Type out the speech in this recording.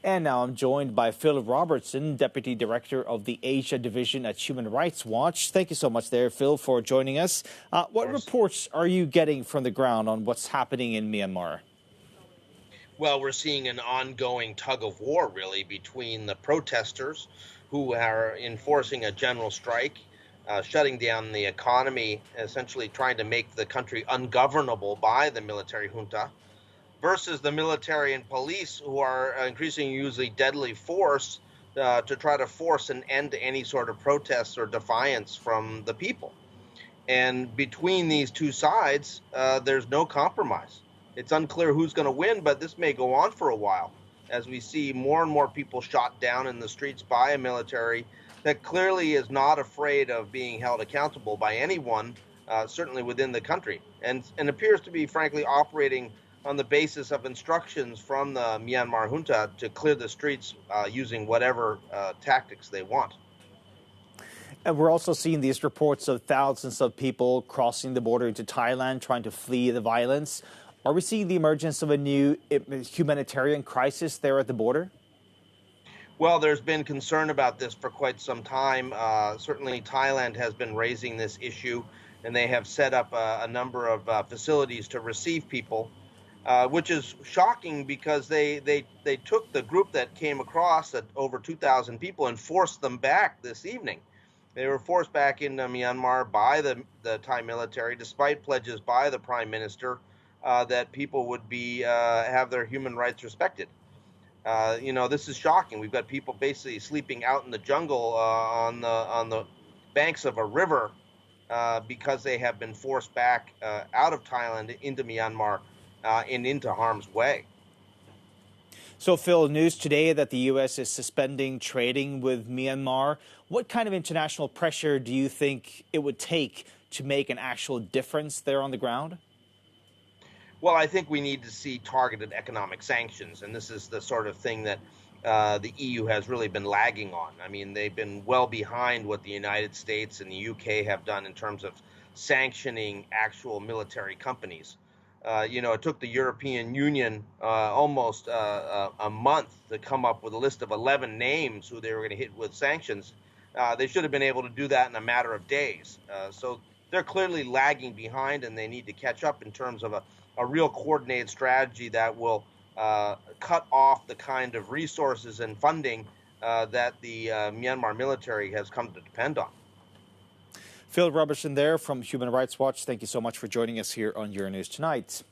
And now I'm joined by Phil Robertson, Deputy Director of the Asia Division at Human Rights Watch. Thank you so much there, Phil, for joining us. What reports are you getting from the ground on what's happening in Myanmar? Well, we're seeing an ongoing tug of war, really, between the protesters who are enforcing a general strike, shutting down the economy, essentially trying to make the country ungovernable by the military junta, versus the military and police who are increasingly using deadly force to try to force an end to any sort of protests or defiance from the people. And between these two sides, there's no compromise. It's unclear who's going to win, but this may go on for a while as we see more and more people shot down in the streets by a military that clearly is not afraid of being held accountable by anyone, certainly within the country, and appears to be, frankly, operating on the basis of instructions from the Myanmar junta to clear the streets using whatever tactics they want. And we're also seeing these reports of thousands of people crossing the border into Thailand, trying to flee the violence. Are we seeing the emergence of a new humanitarian crisis there at the border? Well, there's been concern about this for quite some time. Certainly, Thailand has been raising this issue, and they have set up a number of facilities to receive people, which is shocking because they took the group that came across, at over 2,000 people, and forced them back this evening. They were forced back into Myanmar by the Thai military, despite pledges by the Prime Minister that people would be have their human rights respected. This is shocking. We've got people basically sleeping out in the jungle on the banks of a river because they have been forced back out of Thailand into Myanmar and into harm's way. So, Phil, news today that the U.S. is suspending trading with Myanmar. What kind of international pressure do you think it would take to make an actual difference there on the ground? Well, I think we need to see targeted economic sanctions, and this is the sort of thing that the EU has really been lagging on. I mean, they've been well behind what the United States and the UK have done in terms of sanctioning actual military companies. It took the European Union almost a month to come up with a list of 11 names who they were going to hit with sanctions. They should have been able to do that in a matter of days. So they're clearly lagging behind, and they need to catch up in terms of a real coordinated strategy that will cut off the kind of resources and funding that the Myanmar military has come to depend on. Phil Robertson there from Human Rights Watch. Thank you so much for joining us here on EuroNews Tonight.